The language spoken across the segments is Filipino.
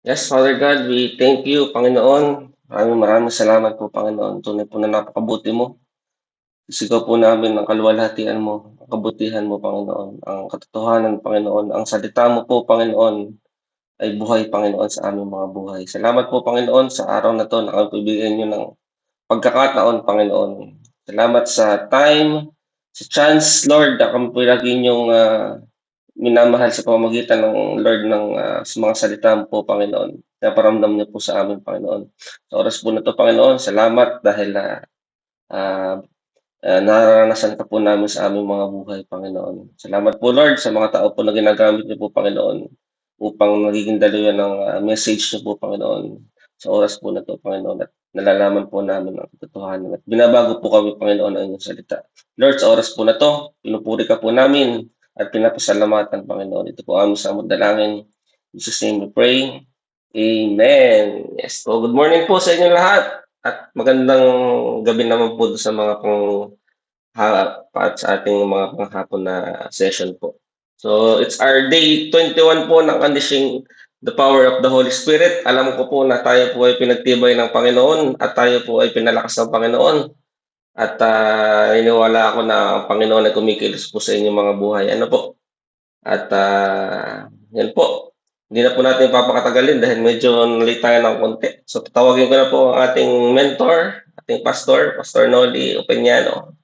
Yes, Father God, we thank you, Panginoon. Maraming salamat po, Panginoon. Tunay po na napakabuti mo. Isigaw po namin ang kaluwalhatian mo, ang kabutihan mo, Panginoon, ang katotohanan, Panginoon. Ang salita mo po, Panginoon, ay buhay, Panginoon, sa aming mga buhay. Salamat po, Panginoon, sa araw na to na kami bibigyan nyo ng pagkakataon, Panginoon. Salamat sa time, sa chance, Lord, na kami po lagi nyong minamahal sa pamamagitan ng Lord sa mga salita mo po, Panginoon. Pinaparamdam niyo po sa amin, Panginoon. Sa oras po na 'to, Panginoon, salamat dahil, ah, nararanasan ka po namin sa aming mga buhay, Panginoon. Salamat po, Lord, sa mga tao po na ginagamit niyo po, Panginoon, upang nagiging daluyan ng, message niyo po, Panginoon, sa oras po na 'to, Panginoon, at nalalaman po namin ang katotohanan at binabago po kami, Panginoon, ng iyong salita. Lord, sa oras po na 'to, pinupuri ka po namin at pinapasalamatan, Panginoon. Ito po aming samot dalangin. In Jesus' name we pray. Amen. Yes po. Good morning po sa inyong lahat at magandang gabi naman po sa mga sa ating mga panghapon na session po. So, it's our day 21 po ng Unleashing the Power of the Holy Spirit. Alam ko po na tayo po ay pinagtibay ng Panginoon at tayo po ay pinalakas ng Panginoon. At naniniwala ako na ang Panginoon ay kumikilos po sa inyong mga buhay. Ano po? At yan po. Hindi na po natin papakatagalin dahil medyo late tayo ng konti. So, tatawagin ko na po ang ating mentor, ating pastor, Pastor Noli Opeñano.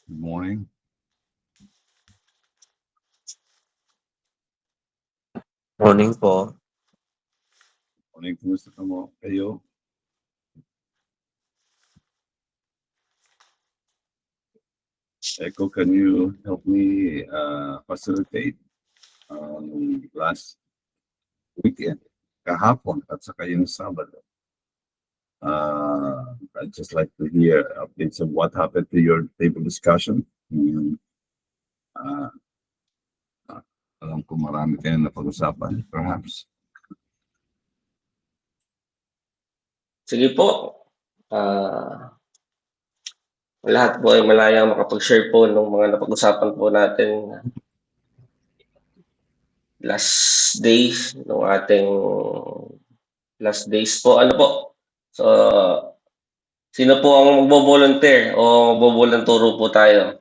Good morning. Morning po. Morning, kumusta ka mo kayo? Echo, can you help me facilitate last weekend, kahapon at saka yung Sabado? I'd just like to hear updates of what happened to your table discussion. Uh, alam ko marami kayong napag-usapan, perhaps. Sige po. Lahat po ay malayang makapag-share po ng mga napag-usapan po natin last days ng ating last days po. Ano po? So, sino po ang magbo-volunteer o magbo-volunturo po tayo?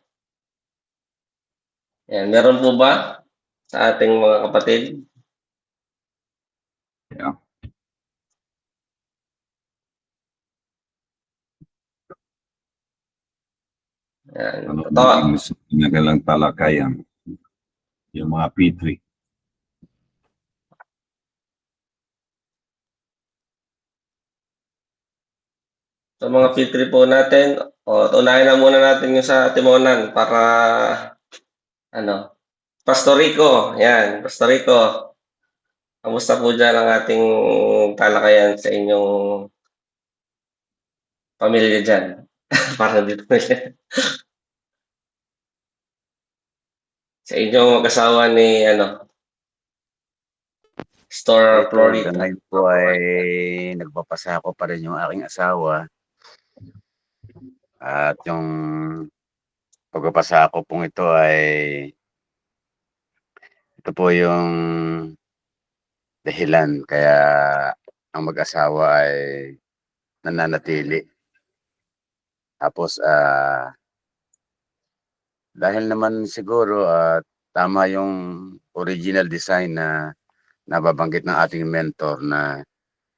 Yan, meron po ba sa ating mga kapatid? Yeah. Yan. Ano Totoo. nagalang talakayan? Yung mga P3. Sa mga P3 po natin, unahin na muna natin yung sa Timonan para Pastor Rico. Yan, Pastor Rico. Kamusta po dyan ang ating talakayan sa inyong pamilya dyan? Para dito siya. Sa inyong mag-asawa ni Store Ito Florida. hanggang ngayon po ay nagpapasako pa rin yung aking asawa. At yung pagpapasako pong ito ay ito po yung dahilan kaya ang mag-asawa ay nananatili. Tapos dahil naman siguro tama yung original design na nababanggit ng ating mentor na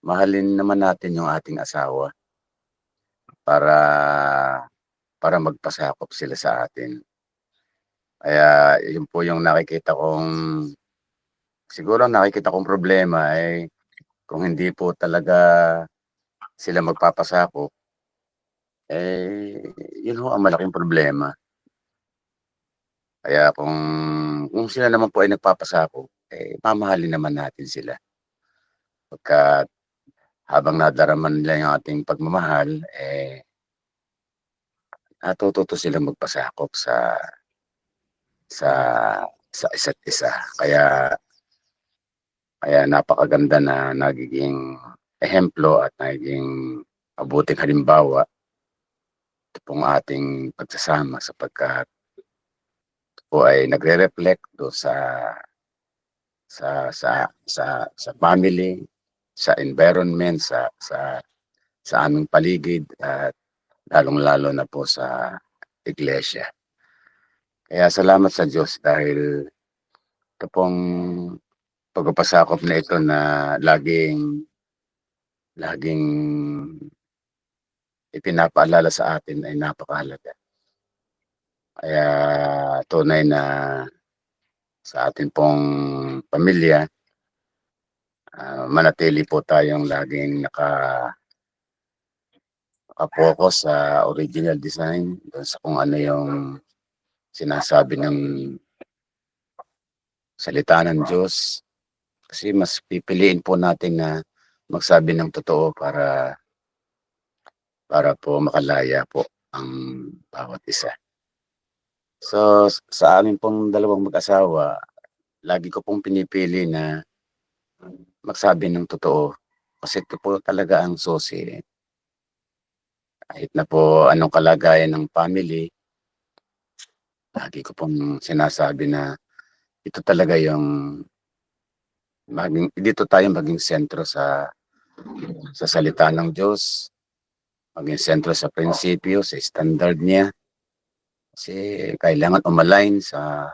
mahalin naman natin yung ating asawa para magpasakop sila sa atin. Kaya yun po yung nakikita kong problema ay kung hindi po talaga sila magpapasakop, yun ho ang malaking problema. Kaya kung sila naman po ay nagpapasakop, mamahalin naman natin sila. Pagkat habang nadarama nila yung ating pagmamahal, natututo silang magpasakop sa sa isa't isa. Kaya napakaganda na nagiging ehemplo at nagiging mabuting halimbawa ito pong ating pagsasama sapagkat ito po ay nagre-reflect do sa family, sa environment, sa aming paligid at lalong-lalo na po sa iglesia. Kaya salamat sa Diyos dahil ito pong pagpapasakop na ito na laging ipinapaalala sa atin ay napakahalaga. Kaya tunay na sa ating pong pamilya, manatili po tayong laging naka-focus sa original design, doon sa kung ano yung sinasabi ng salita ng Diyos. Kasi mas pipiliin po natin na magsabi ng totoo para po makalaya po ang bawat isa. So, sa amin pong dalawang mag-asawa, lagi ko pong pinipili na magsabi ng totoo. Kasi ito po talaga ang susi. Kahit na po anong kalagayan ng family, lagi ko pong sinasabi na ito talaga yung dito tayo maging sentro sa salita ng Diyos, maging sentro sa prinsipyo, sa standard niya. Kasi kailangan umalign sa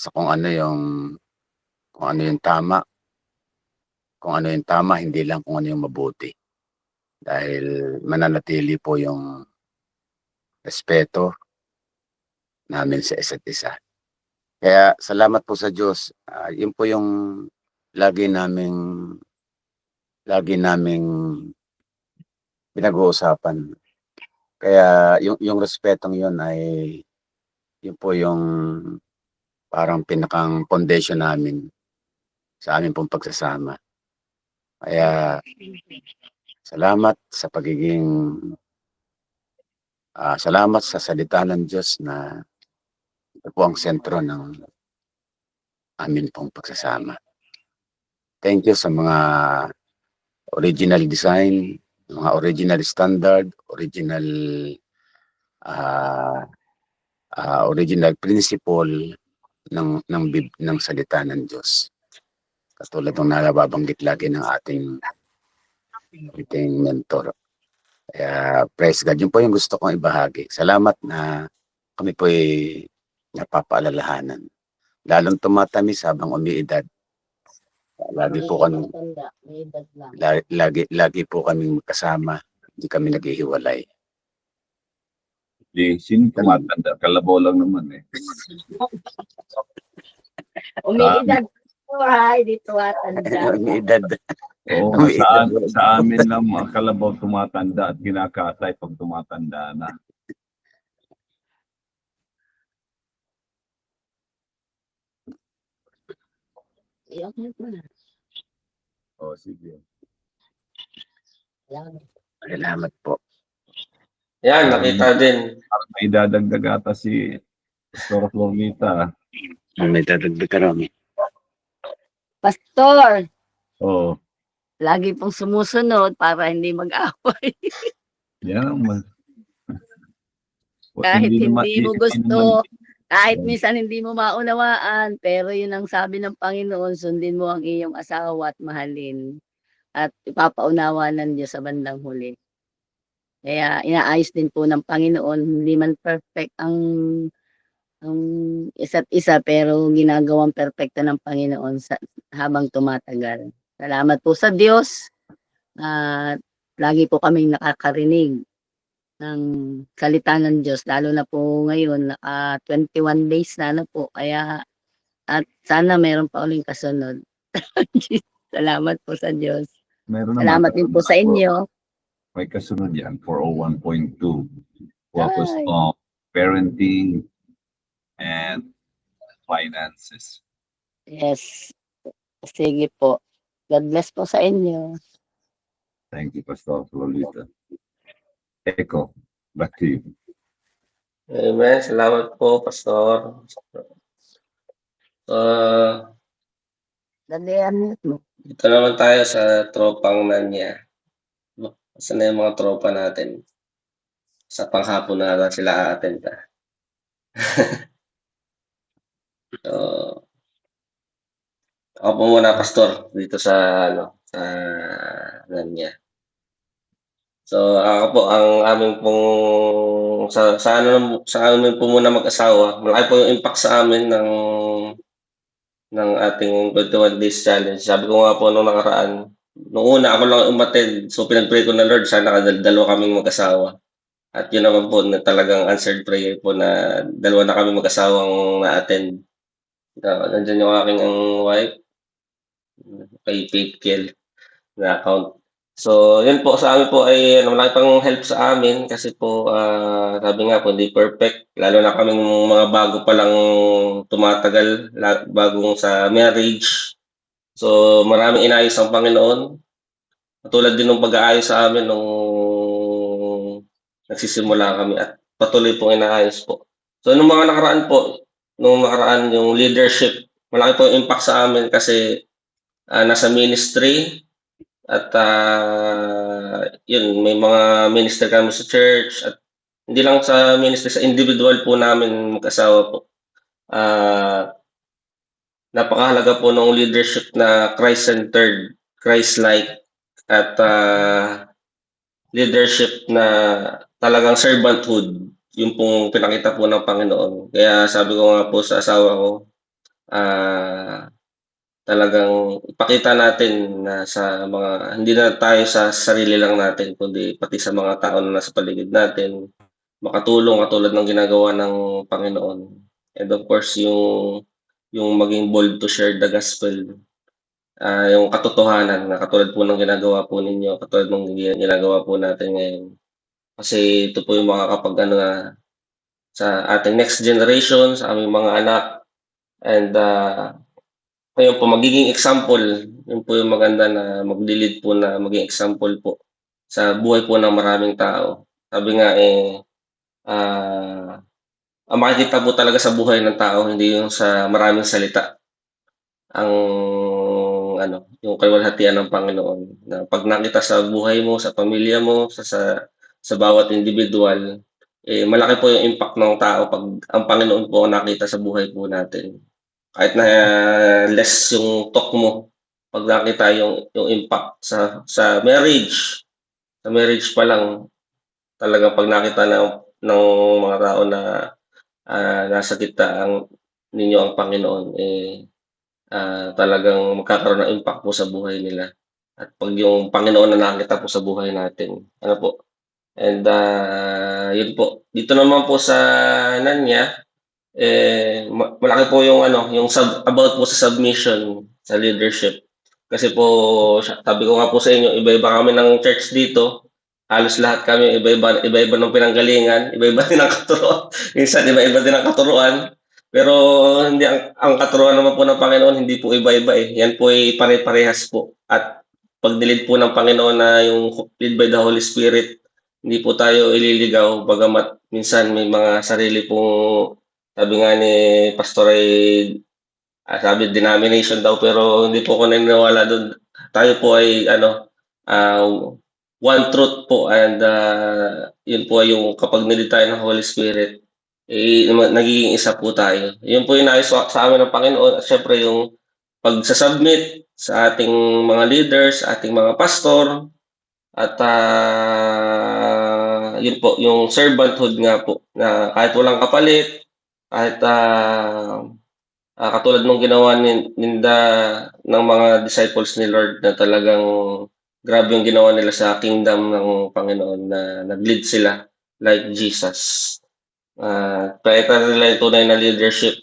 kung ano yung tama. Kung ano yung tama, hindi lang kung ano yung mabuti. Dahil mananatili po yung respeto namin sa isa't isa. Kaya salamat po sa Diyos. Yun po yung lagi naming pinag-uusapan. Kaya yung respetong yun ay yun po yung parang pinakang foundation namin sa amin pong pagsasama. Kaya salamat sa salamat sa salita ng Diyos na ito po ang sentro ng amin pong pagsasama. Thank you sa mga original design, mga original standard, original principle ng salita ng Diyos. Katulad ng nababanggit lagi ng ating mentor. Kaya praise God. Yun po yung gusto kong ibahagi. Salamat na kami po ay napapaalalahanan. Lalong tumatamis habang umiidad. Lagi po kaming magkasama. Hindi kami naghihiwalay. Sino tumatanda? Kalabaw lang naman eh. Umiidad po ay dito atanda. Umiidad. Oo, sa amin lang mga kalabaw tumatanda at kinakatay pag tumatanda na. Oh, sige. Salamat po. Yan, nakita din. Parang may dadagdag ata si Pastor Florita. May dadagdag ka Romy. Pastor, Oo. lagi pong sumusunod para hindi mag-away. Yan naman. Kahit hindi mo gusto, kahit Oo. minsan hindi mo maunawaan, pero yun ang sabi ng Panginoon, sundin mo ang iyong asawa at mahalin. At ipapaunawa ng Diyos sa bandang huli. Kaya inaayos din po ng Panginoon, hindi man perfect ang isa't isa, pero ginagawang perpekto ng Panginoon habang tumatagal. Salamat po sa Diyos at lagi po kaming nakakarinig ng salita ng Diyos, lalo na po ngayon, 21 days na po. Kaya at sana meron pa uling kasunod. Salamat po sa Diyos. Salamat din po sa inyo. May kasunod yan, 401.2. Focus on parenting and finances. Yes. Sige po. God bless po sa inyo. Thank you, Pastor Lolita. Echo, back to you. Amen. Salamat po, Pastor. Dalian mo. Dito naman tayo sa tropang Nanya. Saan na yung mga tropa natin? Sa panghapon na natin sila a-attend. So, ako po muna, Pastor, dito sa sa Nanya. So, ako po ang aming pong sa amin po muna mag-asawa. Malaki po yung impact sa amin ng ating 21 days challenge. Sabi ko nga po nung nakaraan, nung una ako lang umattend, so pinag-pray ko na Lord, sana dalawa kaming mag-asawa. At yun naman po na talagang answered prayer po na dalawa na kami mag-asawang na-attend. Nandiyan yung aking wife, kay Faith Kiel na account. So, yun po sa amin po ay malaki pang help sa amin kasi po sabi nga po hindi perfect, lalo na kaming mga bago pa lang tumatagal, bagong sa marriage. So, maraming inayos ang Panginoon. Katulad din ng pag-aayos sa amin nung nagsisimula kami at patuloy pong inaayos po. So, nung mga nakaraan po, yung leadership, malaki po yung impact sa amin kasi nasa ministry. At yun, may mga minister kami sa church at hindi lang sa ministry, sa individual po namin mag-asawa po. Napakahalaga po ng leadership na Christ-centered, Christ-like at leadership na talagang servanthood. Yung pong pinakita po ng Panginoon. Kaya sabi ko nga po sa asawa ko, talagang ipakita natin na sa mga, hindi na tayo sa sarili lang natin, kundi pati sa mga tao na nasa paligid natin, makatulong katulad ng ginagawa ng Panginoon. And of course, yung maging bold to share the gospel, yung katotohanan na katulad po ng ginagawa po ninyo, katulad ng ginagawa po natin ngayon. Kasi ito po yung makakapag sa ating next generation, sa aming mga anak, and ngayon po, magiging example, yun po yung maganda na mag-lead po na maging example po sa buhay po ng maraming tao. Sabi nga ang makikita po talaga sa buhay ng tao, hindi yung sa maraming salita. Yung kaluwalhatian ng Panginoon. Na pag nakita sa buhay mo, sa pamilya mo, sa bawat individual, malaki po yung impact ng tao pag ang Panginoon po nakita sa buhay po natin. Kahit na less yung talk mo, pag nakita yung impact sa marriage pa lang, talaga pag nakita ng mga tao na nasa gitna ninyo ang Panginoon, talagang magkakaroon ng impact po sa buhay nila. At pag yung Panginoon na nakita po sa buhay natin, po. And yun po. Dito naman po sa Nanya, malaki po yung about po sa submission sa leadership. Kasi po, sabi ko nga po sa inyo, iba-iba kami ng church dito. Halos lahat kami iba-iba ng pinanggalingan, iba-iba din ang katuruan. Minsan iba-iba din ang katuruan. Pero hindi ang katuruan naman po ng Panginoon, hindi po iba-iba eh. Yan po ay pare-parehas po. At pag nilid po ng Panginoon na yung lead by the Holy Spirit, hindi po tayo ililigaw, bagamat minsan may mga sarili pong, sabi nga ni Pastor ay sabi denomination daw, pero hindi po ako naniniwala doon. Tayo po ay one truth po, and yun po ay yung kapag nilid tayo ng Holy Spirit, nagiging isa po tayo. Yun po yung nais sa amin ng Panginoon. At syempre yung pagsasubmit sa ating mga leaders, ating mga pastor, at yun po, yung servanthood nga po, na kahit walang kapalit, kahit katulad nung ginawa ninda ng mga disciples ni Lord na talagang grabe yung ginawa nila sa kingdom ng Panginoon na nag-lead sila like Jesus. Pakita nila yung tunay na leadership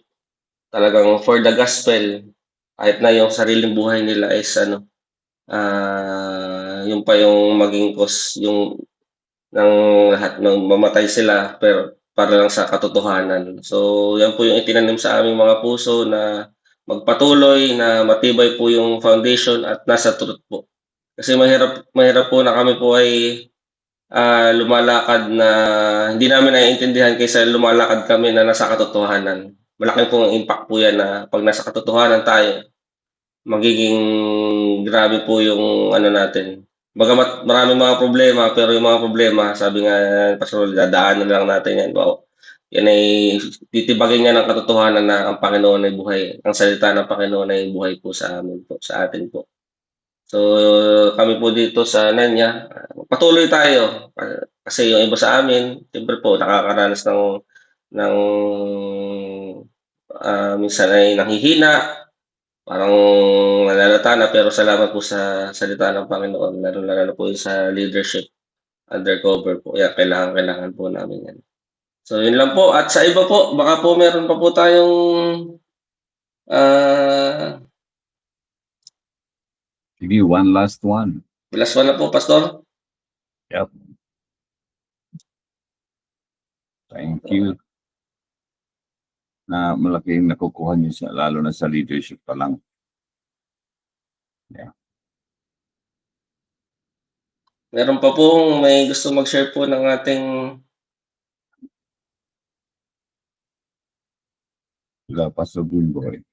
talagang for the gospel, kahit na yung sariling buhay nila is yung pa yung maging cause yung ng lahat ng mamatay sila pero para lang sa katotohanan. So yan po yung itinanim sa aming mga puso na magpatuloy na matibay po yung foundation at nasa truth po. Kasi mahirap po na kami po ay, lumalakad na hindi namin naiintindihan kaysa lumalakad kami na nasa katotohanan. Malaki pong impact po 'yan na 'pag nasa katotohanan tayo, magiging grabe po yung ano natin. Bagamat maraming mga problema, pero yung mga problema sabi nga ni Pastor Rolly, dadaanan lang natin 'yan. Wow, yan ay titibagin nga ng katotohanan na ang Panginoon ay buhay. Ang salita ng Panginoon ay buhay po sa amin po, sa atin po. So, kami po dito sa Nanya, patuloy tayo, kasi yung iba sa amin siyempre po nakakaranas ng, minsan ay nanghihina, parang nalalata na, pero salamat po sa salita ng Panginoon, lalong-lalo na po yung sa leadership, undercover po, yan kailangan po namin yan. So, yun lang po, at sa iba po baka po meron pa po tayong, Sige, one last one. last one na po, Pastor. Thank you. Na malaking nakukuha niyo sa, lalo na sa leadership pa lang. Meron pa pong may gusto mag-share po ng ating Sila Pastor Bunboy.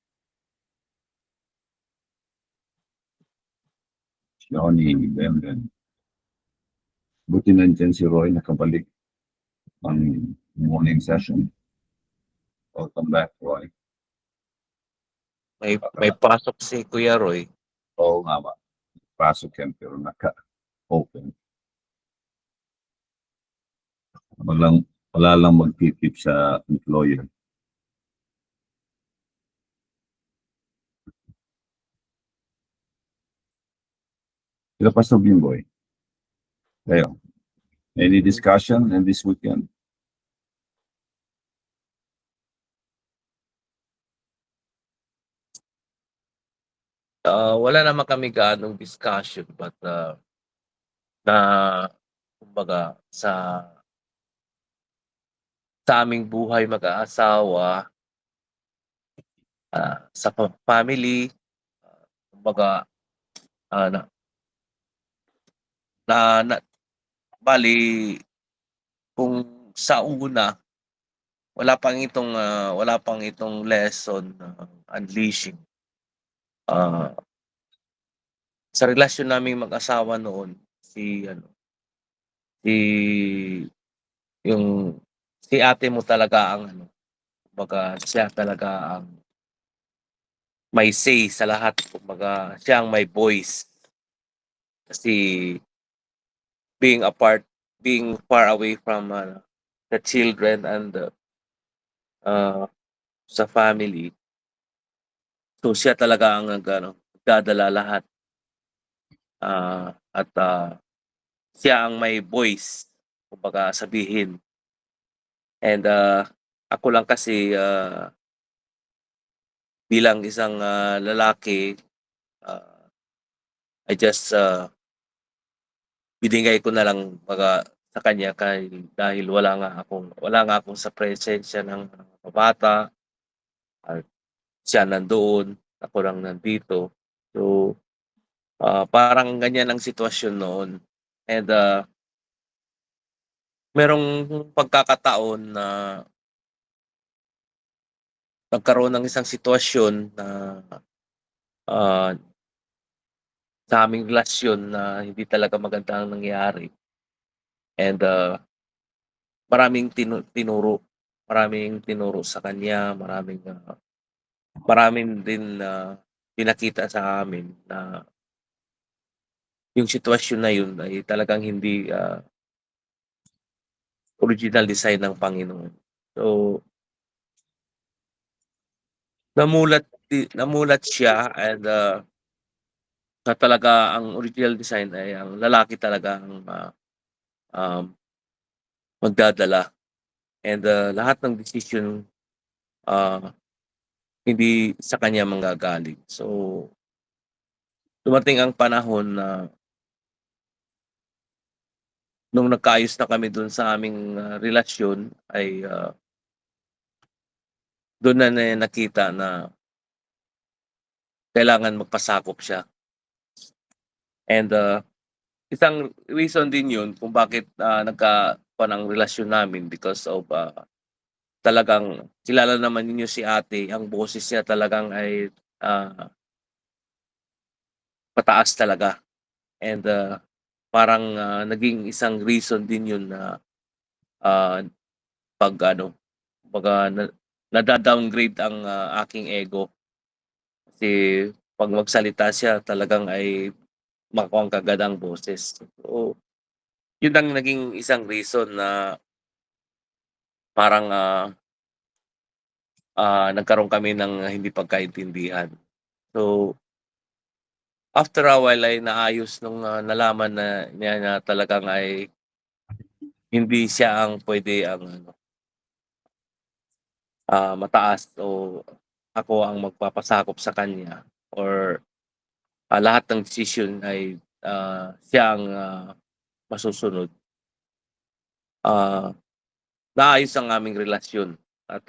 Johnny, Bemben. Buti nandiyan si Roy nakabalik ang morning session. Welcome back, Roy. May pasok si Kuya Roy. Oo nga ba. Pasok yan pero naka-open. Wala lang magtitip sa employer. Sila Pastor Bimboy. Kayo. Any discussion in this weekend? Wala naman kami gaanong discussion but na kumbaga sa aming buhay mag-aasawa, sa family, kumbaga na bali kung sa una wala pang itong lesson unleashing. Sa relasyon naming mag-asawa noon, si ate mo talaga ang kumbaga siya talaga ang may say sa lahat, kumbaga siya ang may voice. Kasi being far away from the children and sa family, so siya talaga ang nagdadala lahat. At siya ang may voice, kumbaga sabihin. And ako lang kasi bilang isang lalaki, I just binigay ko na lang sa kanya dahil wala nga akong sa presensya ng bata, at siya nandoon, ako lang nandito. So parang ganyan ang sitwasyon noon. And merong pagkakataon na nagkaroon ng isang sitwasyon na sa aming relasyon na hindi talaga maganda ang nangyari. And maraming tinuro sa kanya, maraming din pinakita sa amin na yung sitwasyon na yun ay talagang hindi original design ng Panginoon. So namulat siya, and na talaga ang original design ay ang lalaki talaga ang magdadala, and lahat ng decision hindi sa kanya manggagaling. So dumating ang panahon na nung nagkaayos na kami dun sa aming relasyon ay doon na nakita na kailangan magpasakop siya. And isang reason din yun kung bakit nagkakuan ang relasyon namin because of talagang kilala naman ninyo si ate, ang boses niya talagang ay pataas talaga. And parang naging isang reason din yun na pag ano, kumbaga nada-downgrade ang aking ego. Kasi pag magsalita siya talagang ay makuwang kagad ang boses. So, yun ang naging isang reason na parang nagkaroon kami ng hindi pagkaintindihan. So, after a while ay naayos nung nalaman na niya na talagang ay hindi siya ang puwede ang ano, mataas o ako ang magpapasakop sa kanya or lahat ng desisyon ay siya ang masusunod. Naayos ang aming relasyon at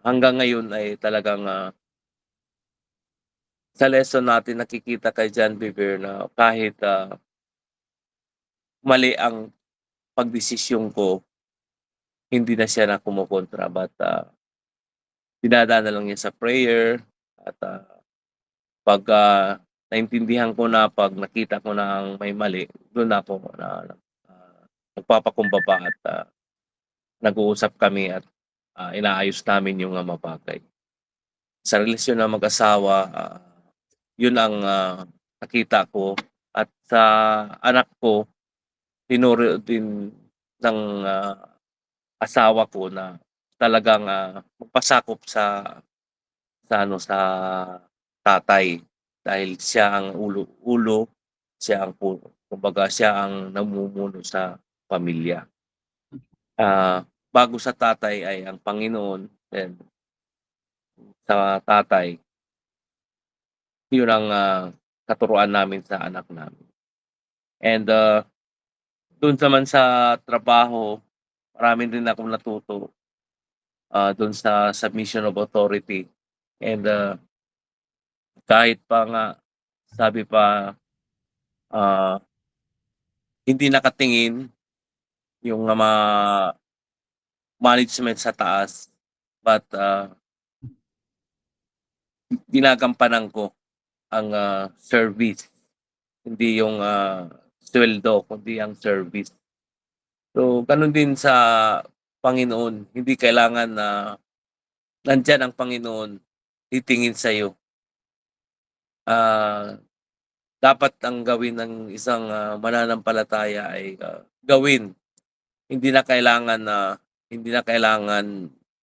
hanggang ngayon ay talagang sa lesson natin nakikita kay John Bevere na kahit mali ang pagdesisyon ko, hindi na siya na kumokontra but dinadaan na lang niya sa prayer at pagka naintindihan ko na 'pag nakita ko na ang may mali, dun ako na nagpapakumbaba at nag-uusap kami at inaayos namin yung mga bagay. Sa relasyon ng mag-asawa, yun ang nakita ko at sa anak ko tinuro din ng asawa ko na talagang magpasakop sa tatay dahil siya ang ulo, siya ang kumbaga siya ang namumuno sa pamilya. Bago sa tatay ay ang Panginoon, then sa tatay, yun ang katuruan namin sa anak namin. And dun naman sa trabaho, marami din akong natuto dun sa submission of authority. And kahit pa nga sabi pa hindi nakatingin yung mga management sa taas, but ginagampanan ko ang service, hindi yung sweldo kundi ang service. So ganun din sa Panginoon, hindi kailangan na nandiyan ang Panginoon titingin sa'yo. Dapat ang gawin ng isang mananampalataya ay gawin. Hindi na kailangan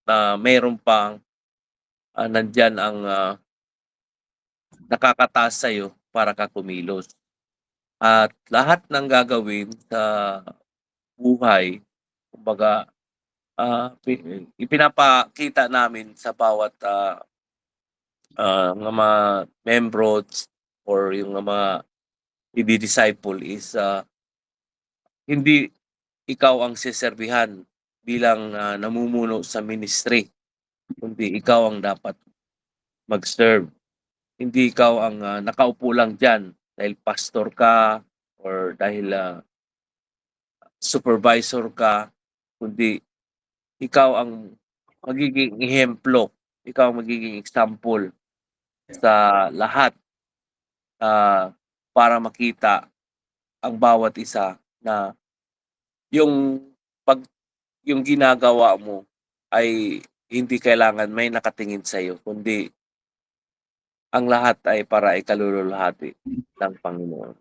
na mayro'n pang nandiyan ang nakakataas sa'yo para ka kumilos. At lahat ng gagawin sa buhay, kumbaga ipinapakita namin sa bawat mga membros or yung mga idi-disciple is hindi ikaw ang seserbihan bilang namumuno sa ministry, kundi ikaw ang dapat mag-serve. Hindi ikaw ang nakaupo lang diyan dahil pastor ka or dahil supervisor ka, kundi ikaw ang magiging ehemplo, ikaw ang magiging example sa lahat para makita ang bawat isa na yung yung ginagawa mo ay hindi kailangan may nakatingin sa'yo kundi ang lahat ay para ikalululhati ng Panginoon.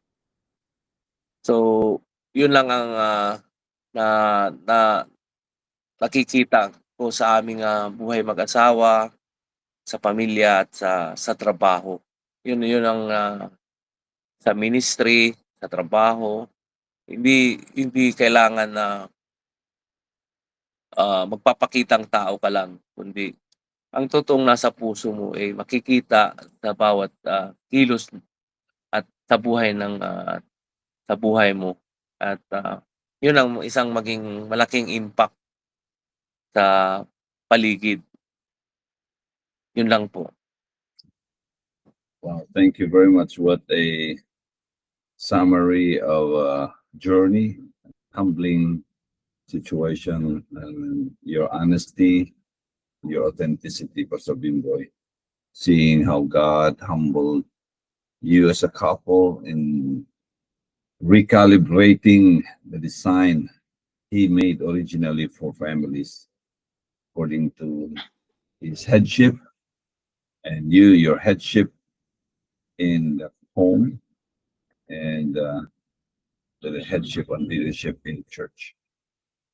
So, yun lang ang na nakikita ko sa aming buhay mag-asawa, sa pamilya at sa trabaho. Yun ang sa ministry, sa trabaho, hindi kailangan na magpapakitang tao ka lang, kundi ang totoong nasa puso mo ay makikita sa bawat kilos at sa buhay mo at yun ang isang maging malaking impact sa paligid. Yun lang po. Wow, thank you very much. What a summary of a journey, humbling situation, and your honesty, your authenticity, Pastor Bimboy. Seeing how God humbled you as a couple in recalibrating the design He made originally for families according to His headship, and you, your headship in the home, and the headship and leadership in church.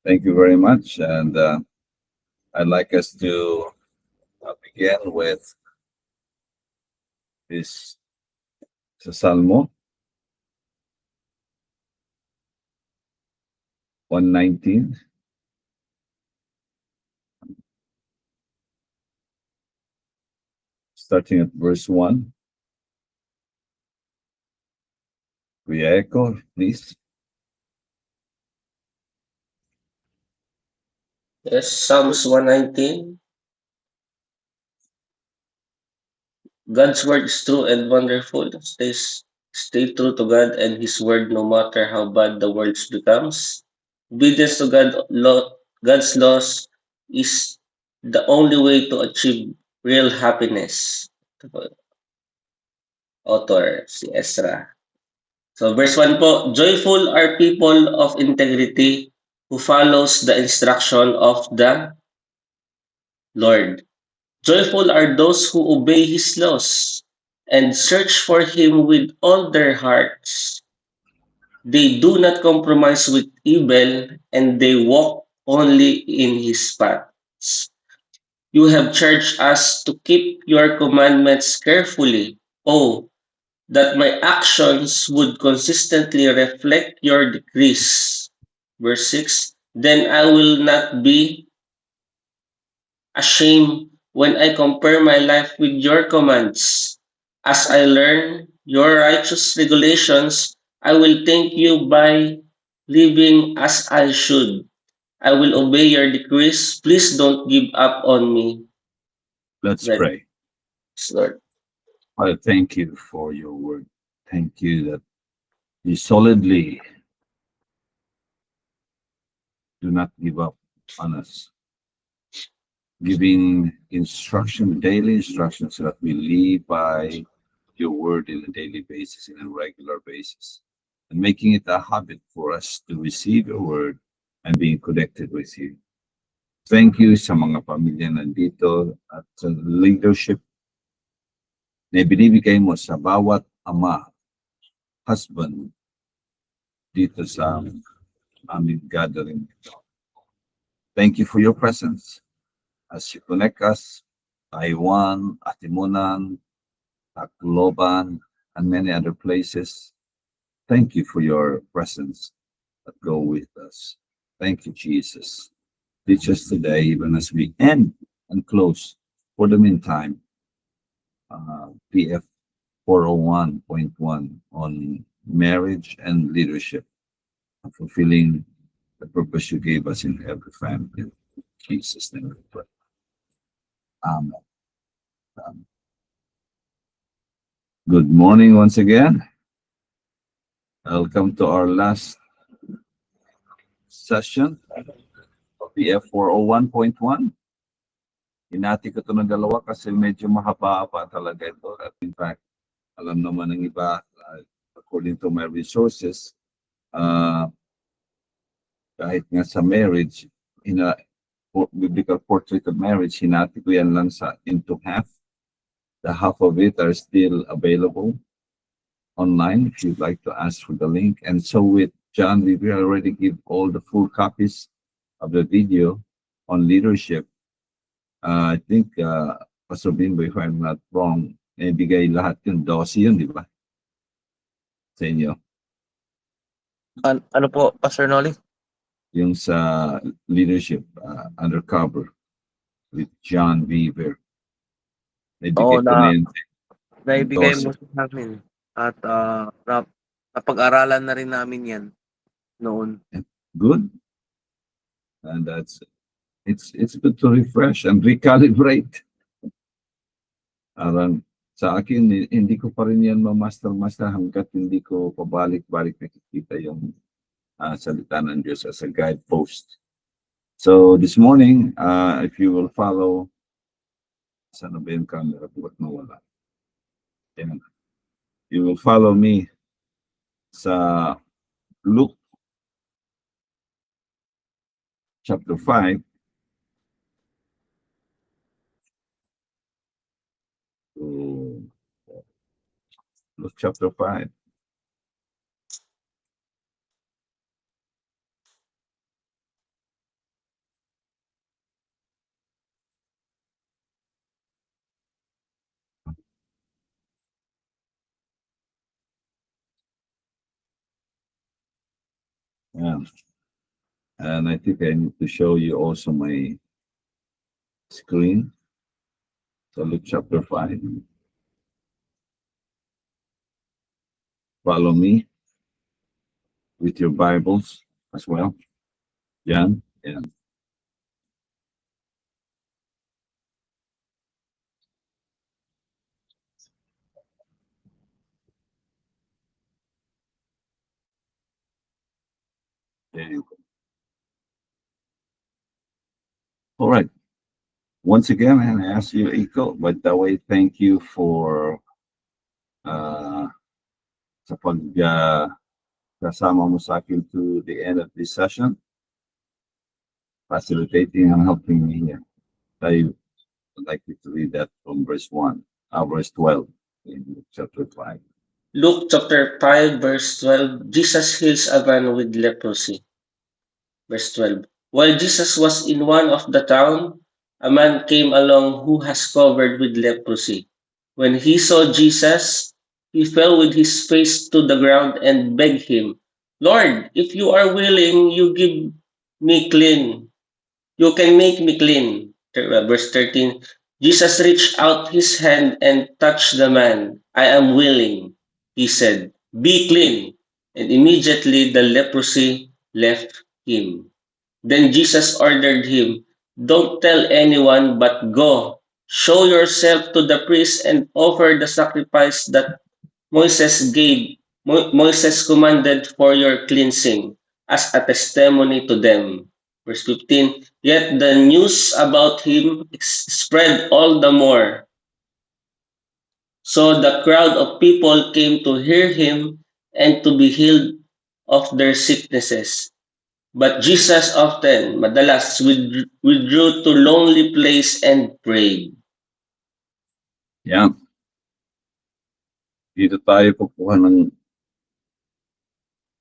Thank you very much. And I'd like us to begin with this sa Salmo 119. Starting at verse 1. Kuya Echo, please. Yes, Psalms 119. God's word is true and wonderful. Stay true to God and His word, no matter how bad the world becomes. Obedience to God's laws is the only way to achieve real happiness. Author, si Ezra. So verse 1 po, joyful are people of integrity who follows the instruction of the Lord. Joyful are those who obey His laws and search for Him with all their hearts. They do not compromise with evil, and they walk only in His paths. You have charged us to keep your commandments carefully. Oh, that my actions would consistently reflect your decrees. Verse 6, then I will not be ashamed when I compare my life with your commands. As I learn your righteous regulations, I will thank you by living as I should. I will obey your decrees. Please don't give up on me. Let's Right. pray. Yes, Lord. Father, thank you for your word. Thank you that you solidly do not give up on us, giving instruction, daily instruction, so that we live by your word in a daily basis, in a regular basis, and making it a habit for us to receive your word and being connected with you. Thank you sa mga pamilya nandito at sa leadership na binibigay mo sa bawat ama, husband, dito sa aming gathering. Thank you for your presence as you connect us, Taiwan, Atimunan, Tacloban, and many other places. Thank you for your presence that go with us. Thank you, Jesus. Teach us today, even as we end and close. For the meantime, PF 401.1 on marriage and leadership, and fulfilling the purpose you gave us in every family. In Jesus' name we pray. Amen. Good morning once again. Welcome to our last session of PF 401.1. Hinati ko ito ng dalawa kasi medyo mahaba-haba talaga ito. At in fact, alam naman ng iba, according to my resources, kahit nga sa marriage, in a biblical portrait of marriage, hinati ko yan lang into half. The half of it are still available online if you'd like to ask for the link. And so with John, we will already give all the full copies of the video on leadership. I think, Pastor Bimbo, if I'm not wrong, bigay lahat yun, 12 yun, di ba? Sa inyo. Ano po, Pastor Noli? Yung sa leadership, undercover, with John Weaver. Oo, Naibigay naibigay Dos. mo sa amin. At napag-aralan na rin namin yan noon. Good. And it's good to refresh and recalibrate. Sa akin, hindi ko pa rin yan ma-master hanggat hindi ko pabalik-balik nakikita yung salita ng Diyos as a guidepost. So this morning, if you will follow, sana ba yung camera? Ba't nawala? Yan. You will follow me sa Luke chapter 5. Luke chapter 5. Yeah. And I think I need to show you also my screen. So Luke chapter 5. Follow me with your Bibles as well. Yan. Yan. There you go. All right. Once again, I ask you, Iko, but that way, thank you for sa kasama mo sa akin to the end of this session, facilitating and helping me here. I would like you to read that from verse 1, verse 12 in chapter 5. Luke chapter 5, verse 12, Jesus heals a man with leprosy. Verse 12, while Jesus was in one of the town, a man came along who was covered with leprosy. When he saw Jesus, he fell with his face to the ground and begged him, Lord, if you are willing, you give me clean. You can make me clean. Verse 13, Jesus reached out his hand and touched the man. I am willing, he said, be clean. And immediately the leprosy left him. Then Jesus ordered him, don't tell anyone, but go, show yourself to the priest and offer the sacrifice that Moses commanded for your cleansing as a testimony to them. Verse 15, yet the news about him spread all the more. So the crowd of people came to hear him and to be healed of their sicknesses. But Jesus often, madalas, withdrew to lonely place and prayed. Yeah. Dito tayo kukuha ng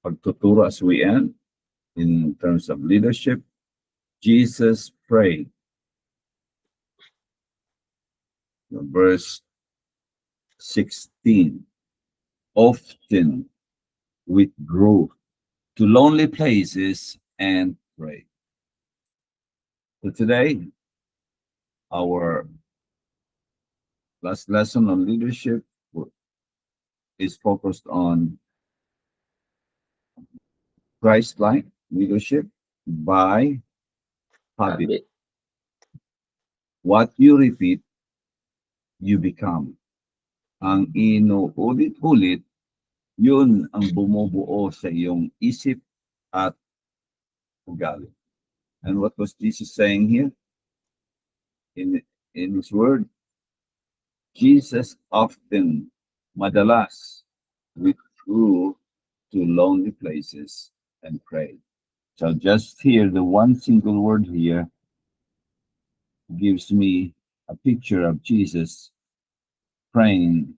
pagtuturo as we end in terms of leadership. Jesus prayed. Verse 16, often withdrew to lonely places and prayed. So today, our last lesson on leadership is focused on Christ-like leadership by habit. What you repeat, you become. Ang inuulit-ulit, yun ang bumubuo sa iyong isip at ugali. And what was Jesus saying here? In his word, Jesus often, madalas, withdrew to lonely places and prayed. So just here, the one single word here gives me a picture of Jesus praying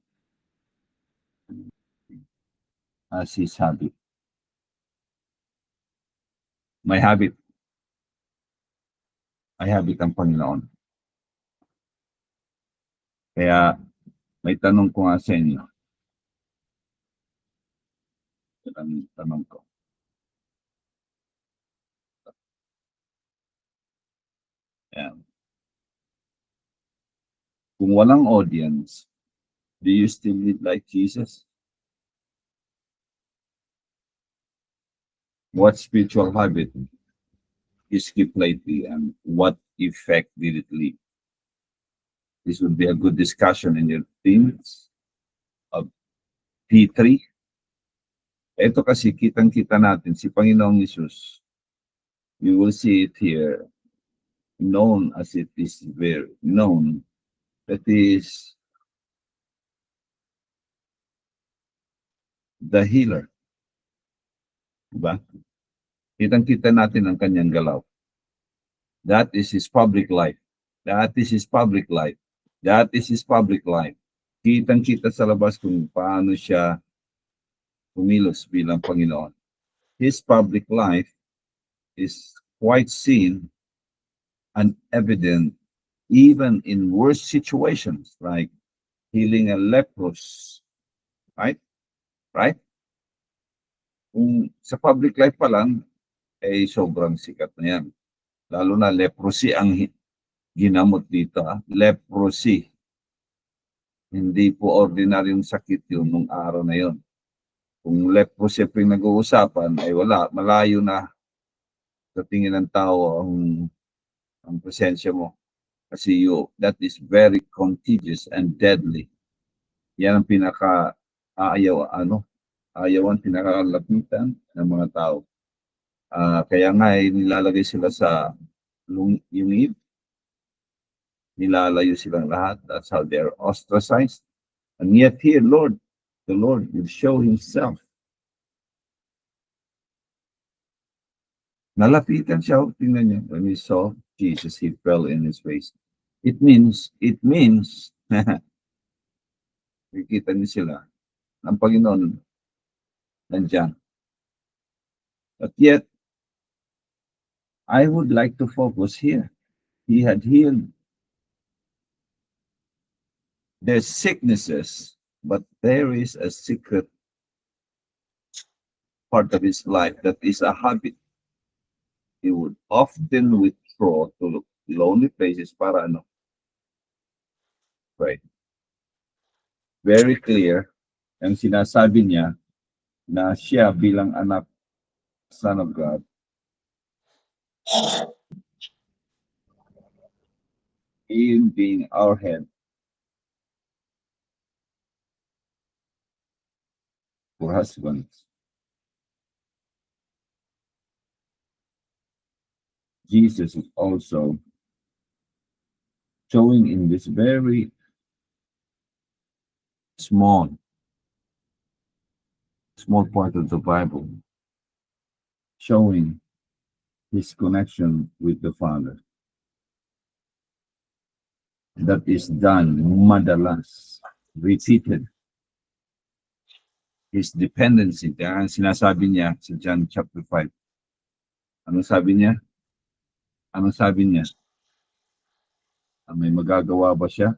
as his habit. My habit. Ay habit ang Panginoon. Kaya may tanong ko nga sa inyo. Tanong ko. Ayan. Kung walang audience, do you still lead like Jesus? What spiritual habit you skipped lately and what effect did it leave? This would be a good discussion in your teams of P3. Ito kasi kitang-kita natin si Panginoong Yesus. You will see it here, known as it is very known, that is the healer. Diba? Kitang-kita natin ang kanyang galaw. That is his public life. That is his public life. That is his public life. Kitang-kita sa labas kung paano siya kumilos bilang Panginoon. His public life is quite seen and evident even in worse situations like healing a leprous. Right? Right? Kung sa public life pa lang, ay sobrang sikat na yan. Lalo na leprosy ang ginamot dito. Leprosy. Hindi po ordinaryong sakit yun nung araw na yun. Kung leprosy po yung nag-uusapan, ay wala, malayo na sa tingin ng tao ang presensya mo. Kasi that is very contagious and deadly. Yan ang ayawan, pinakalapitan ng mga tao. Kaya nga nilalagay sila sa lungib, nilalayo silang lahat. That's how they're ostracized. And yet here, the Lord will show himself. Nalapitan siya, tingnan niyo. When he saw Jesus, he fell in his face. It means, nakikita niyo sila, ang Panginoon nandiyan. But yet, I would like to focus here. He had healed their sicknesses, but there is a secret part of his life that is a habit. He would often withdraw to lonely places para pray. Very clear ang sinasabi niya na siya bilang anak, Son of God, in being our head, for husbands. Jesus is also showing in this very small part of the Bible, showing his connection with the Father. That is done madalas, repeated. His dependency. Kaya sinasabi niya sa John chapter 5. Anong sabi niya? May magagawa ba siya?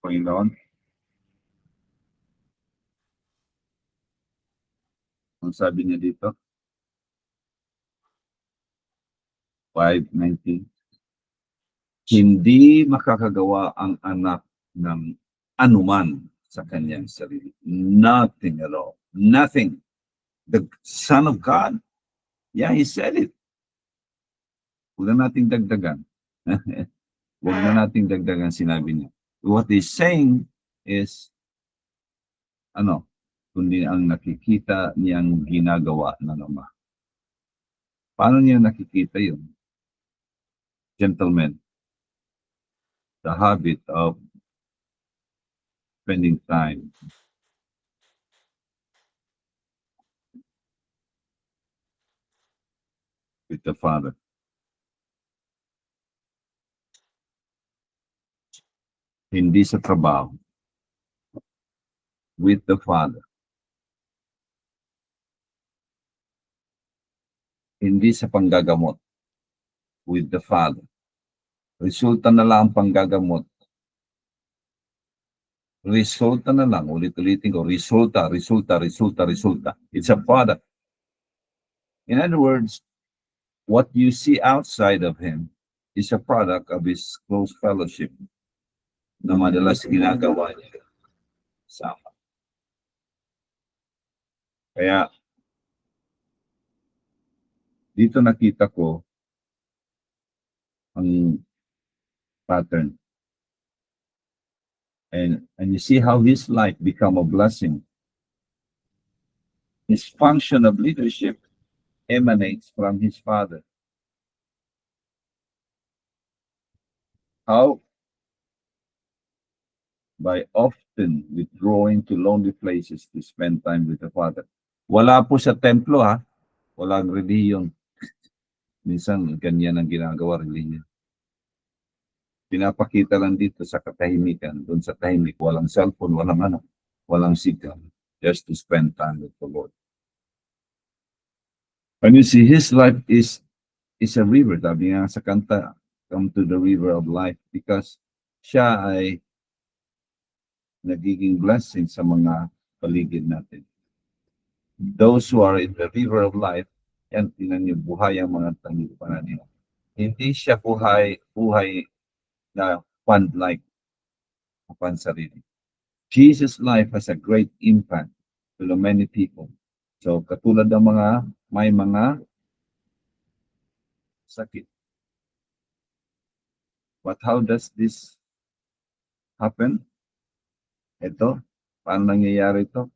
Panginoon? Ang sabi niya dito? 5:19. Hindi makakagawa ang anak ng anuman sa kanyang sarili. Nothing at all. Nothing. The Son of God. Yeah, he said it. Huwag na nating dagdagan. Huwag na nating dagdagan sinabi niya. What he's saying is, kundi ang nakikita niyang ginagawa ng Ama. Paano niya nakikita yun? Gentlemen, the habit of spending time with the Father. Hindi sa trabaho. With the Father. Hindi sa panggagamot. With the Father. Resulta na lang ang panggagamot. Resulta na lang. Ulit-ulitin ko. Resulta. It's a product. In other words, what you see outside of him is a product of his close fellowship na madalas ginagawa niya sama. Kaya, dito nakita ko ang pattern. And you see how his life become a blessing. His function of leadership emanates from his father. How? By often withdrawing to lonely places to spend time with the Father. Wala po sa templo ha. Walang reliyon. Minsan ganyan ang ginagawa reliyon. Pinapakita lang dito sa katahimikan. Doon sa tahimik, walang cellphone, walang signal. Just to spend time with the Lord. And you see, his life is a river. Sabi nga sa kanta, come to the river of life, because siya ay nagiging blessing sa mga paligid natin. Those who are in the river of life, yan, tingnan niyo, buhay ang mga tanggipanan nila. Hindi siya buhay na fund-like, pansarili. Jesus' life has a great impact to the many people. So, katulad ng may mga sakit. But how does this happen? Ito, paano nangyayari ito?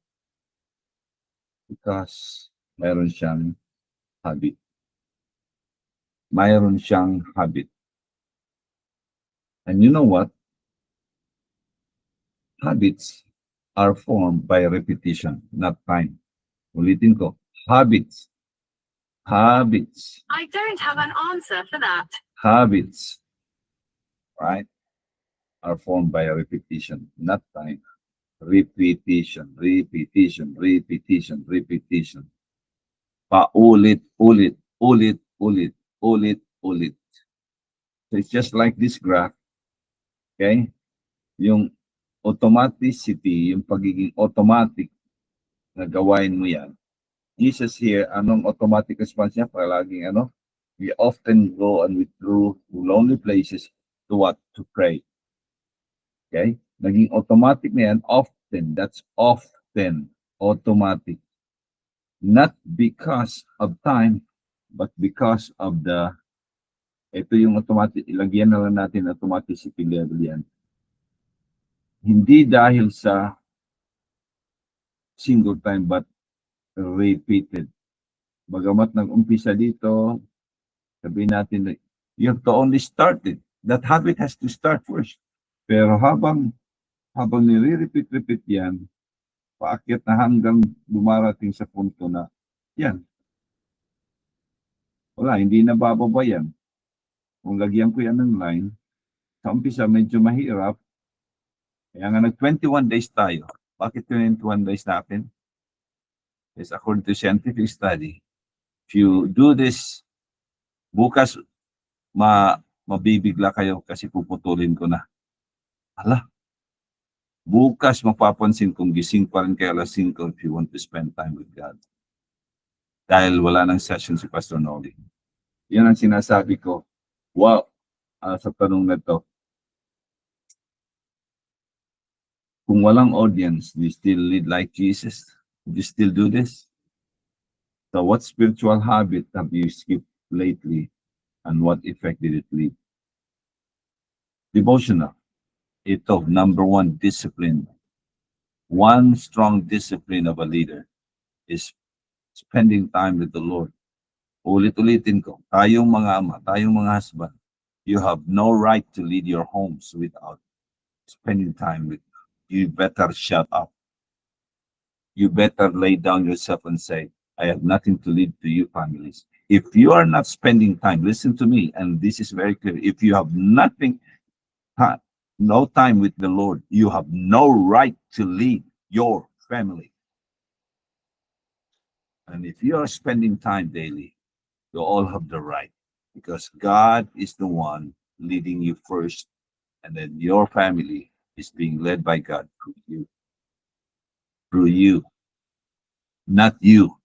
Because mayroon siyang habit. Mayroon siyang habit. And you know what? Habits are formed by repetition, not time. Ulitin ko, habits. Habits. I don't have an answer for that. Habits, right, are formed by repetition, not time. Repetition, repetition, repetition, repetition. Paulit, ulit, ulit, ulit, ulit, ulit. So it's just like this graph. Okay? Yung automaticity, yung pagiging automatic na gawain mo yan. Jesus here, anong automatic response niya? Palaging we often go and withdraw to lonely places to what? To pray. Okay? Naging automatic na yan, often. That's often automatic. Not because of time, but because of ito yung automatic, ilagyan na lang natin automaticity level yan. Hindi dahil sa single time, but repeated. Bagamat nag-umpisa dito, sabihin natin, you have to only start it. That habit has to start first. Pero habang nire-repeat yan, paakyat na hanggang dumarating sa punto na, yan. Wala, hindi na bababa yan. Kung lagyan ko yan ng line, sa umpisa medyo mahirap. Kaya nga nag-21 days tayo. Bakit 21 days natin? Yes, according to scientific study, if you do this, bukas mabibigla kayo kasi puputulin ko na. Hala, bukas mapapansin kung gising pa rin kayo alas 5 if you want to spend time with God. Dahil wala nang session si Pastor Noli. Yan ang sinasabi ko. Wow, sa tanong na to. Kung walang audience, do you still lead like Jesus? Do you still do this? So what spiritual habit have you skipped lately and what effect did it leave? Devotional. Ito, number one, discipline. One strong discipline of a leader is spending time with the Lord. Ulit-ulitin ko, tayong mga ama, tayong mga husband, you have no right to lead your homes without spending time with God. You better shut up. You better lay down yourself and say, I have nothing to lead to you families. If you are not spending time, listen to me, and this is very clear. If you have no time with the Lord, you have no right to lead your family. And if you are spending time daily, you all have the right, because God is the one leading you first, and then your family is being led by God through you. Through you. Not you.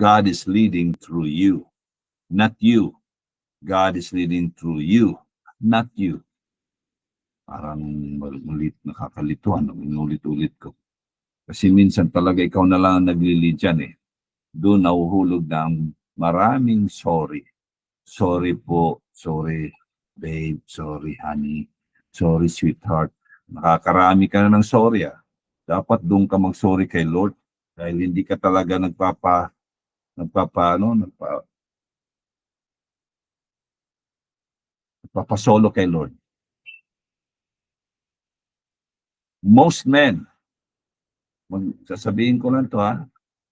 God is leading through you. Not you. God is leading through you. Not you. Parang nakakalituan, inulit-ulit ko. Kasi minsan talaga ikaw na lang ang nagli-lead dyan eh. Doon nahuhulog ng maraming sorry. Sorry po, sorry. Babe, sorry honey. Sorry sweetheart. Nakakarami ka na ng sorry ah. Dapat doon ka mag-sorry kay Lord dahil hindi ka talaga nagpapasolo kay Lord. Most men, sasabihin ko lang to ha,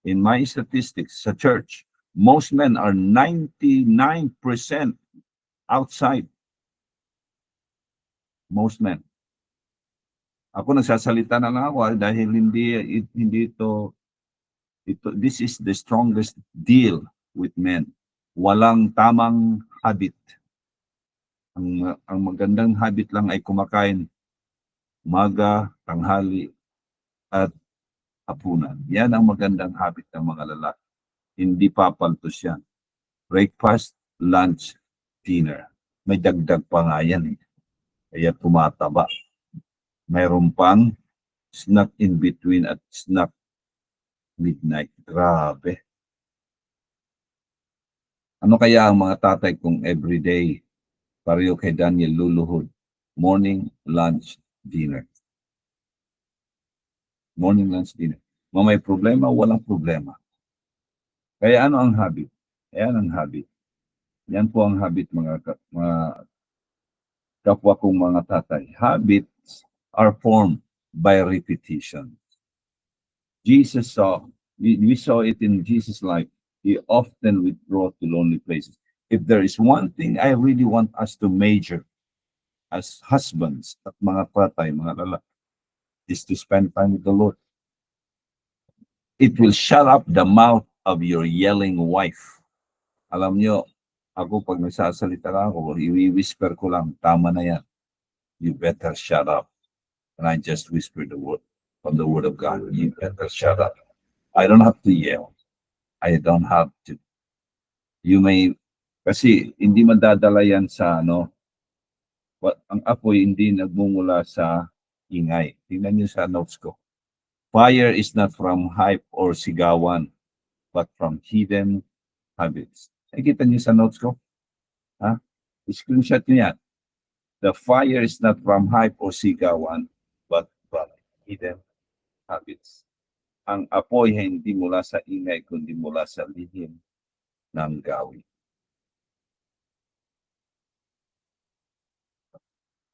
in my statistics sa church, most men are 99% outside. Most men. Ako nagsasalita na lang ako dahil hindi ito, this is the strongest deal with men. Walang tamang habit. Ang magandang habit lang ay kumakain umaga, tanghali, at hapunan. Yan ang magandang habit ng mga lalaki. Hindi papaltos yan. Breakfast, lunch, dinner. May dagdag pa nga yan eh. Kaya tumataba. Mayroon pang snack in between at snack midnight. Grabe. Ano kaya ang mga tatay kung everyday pareho kay Daniel luluhod? Morning, lunch, dinner. Morning, lunch, dinner. May problema, walang problema. Kaya ano ang habit? Ayan ang habit. Yan po ang habit mga kapwa kong mga tatay. Habits are formed by repetition. Jesus saw, we saw it in Jesus' life. He often withdrew to lonely places. If there is one thing I really want us to major as husbands at mga tatay, mga lalaki, is to spend time with the Lord. It will shut up the mouth of your yelling wife. Alam nyo, ako pag nagsasalita ako, i-whisper ko lang, tama na yan. You better shut up. And I just whisper the word from the word of God. You better shut up. I don't have to yell. I don't have to. You may, kasi hindi madadala yan sa ang apoy hindi nagmumula sa ingay. Tingnan niyo sa notes ko. Fire is not from hype or sigawan, but from hidden habits. Nakikita niyo sa notes ko? Ha? Screenshot niyo yan. The fire is not from hype or sigawan, but from hidden habits. Ang apoy ay hindi mula sa ingay, kundi mula sa lihim ng gawi.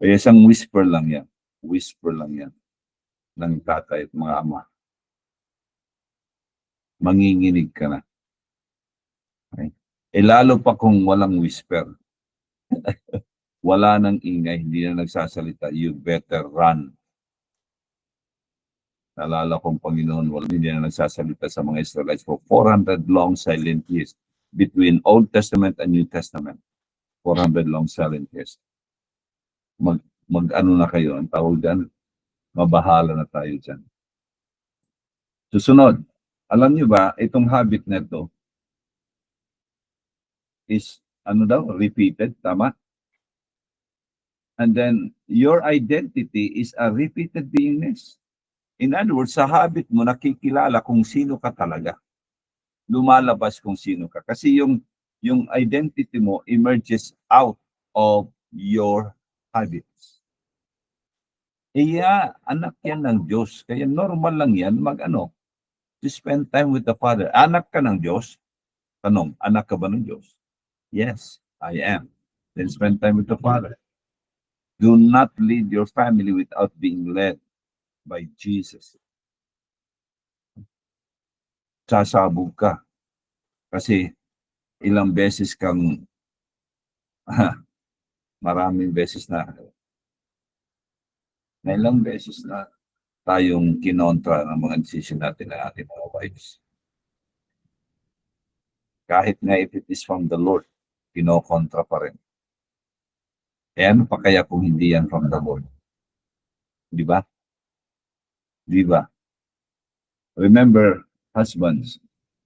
Kaya isang whisper lang yan. Whisper lang yan ng tatay at mga ama. Manginginig ka na. Okay? Lalo pa kung walang whisper. Wala nang ingay, hindi na nagsasalita, you better run. Naalala kong Panginoon, hindi na nagsasalita sa mga Israelites for 400 long silent years between Old Testament and New Testament. 400 long silent years. Mag-ano na kayo, ang tawag dyan, mabahala na tayo dyan. Susunod, alam niyo ba, itong habit na ito is, repeated, tama? And then, your identity is a repeated beingness. In other words, sa habit mo, nakikilala kung sino ka talaga. Lumalabas kung sino ka. Kasi yung identity mo emerges out of your habits. Anak yan ng Diyos. Kaya normal lang yan, to spend time with the Father. Anak ka ng Diyos? Tanong, anak ka ba ng Diyos? Yes, I am. Then spend time with the Father. Do not lead your family without being led by Jesus. Sasabog ka. Kasi ilang beses kang maraming beses na ilang beses na tayong kinontra ng mga decision natin ng ating mga wives. Kahit nga if it is from the Lord, kinokontra pa rin. Ano pa kaya kung hindi yan from the Lord? Di ba? Di ba? Remember, husbands,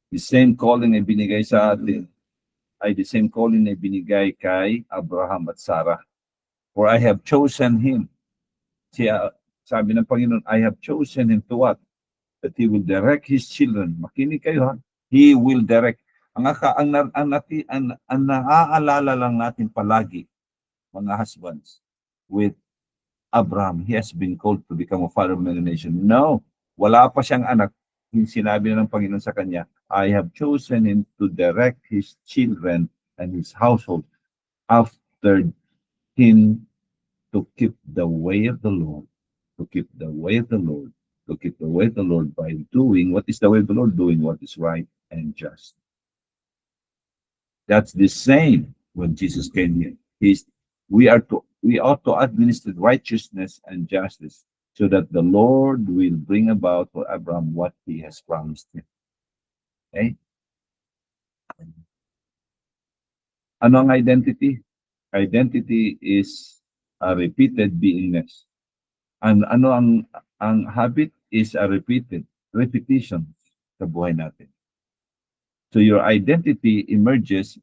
the same calling ay binigay sa atin ay the same calling ay binigay kay Abraham at Sarah. For I have chosen him. Sabi ng Panginoon, I have chosen him to what? That he will direct his children. Makinig kayo ha. He will direct. Ang naaalala lang natin palagi mga husbands, with Abraham, he has been called to become a father of many nations. No, wala pa siyang anak. Sinabi na ng Panginoon sa kanya, I have chosen him to direct his children and his household after him to keep the way of the Lord, to keep the way of the Lord, to keep the way of the Lord by doing what is the way of the Lord, doing what is right and just. That's the same when Jesus came here. We ought to administer righteousness and justice so that the Lord will bring about for Abraham what he has promised him. Okay? Ano ang identity? Identity is a repeated beingness. And ano ang habit is a repetition sa buhay natin. So your identity emerges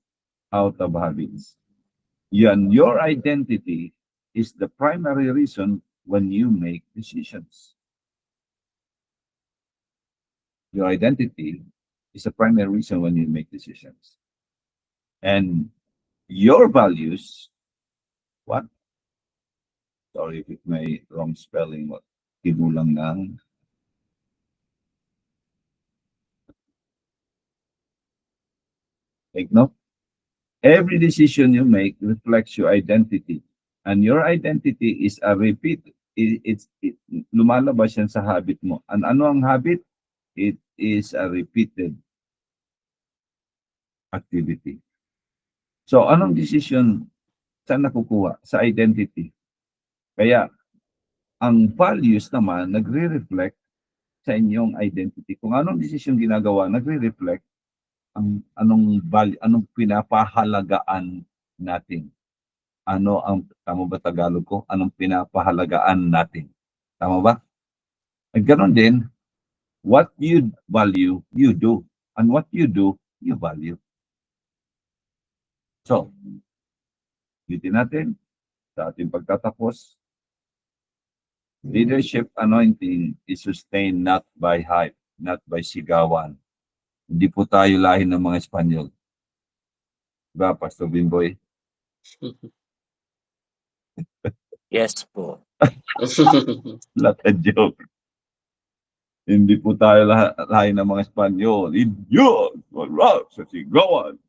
out of habits. Your identity is the primary reason when you make decisions. Your identity is the primary reason when you make decisions. And your values, what? Sorry if it may wrong spelling, kinulang ng take note. Every decision you make reflects your identity. And your identity is a repeat. Lumalabas yan sa habit mo. And ano ang habit? It is a repeated activity. So, anong decision saan nakukuha? Sa identity. Kaya, ang values naman, nagre-reflect sa inyong identity. Kung anong decision ginagawa, nagre-reflect anong pinapahalagaan natin. Tama ba Tagalog ko? Anong pinapahalagaan natin? Tama ba? At ganoon din, what you value, you do. And what you do, you value. So, ulitin natin sa ating pagtatapos. Leadership anointing is sustained not by hype, not by sigawan. Hindi po tayo lahi ng mga Espanyol. Diba, Pastor Bimboy? Yes po. Not a joke. Hindi po tayo lahi ng mga Espanyol. Idiot! Wala sa sigawan.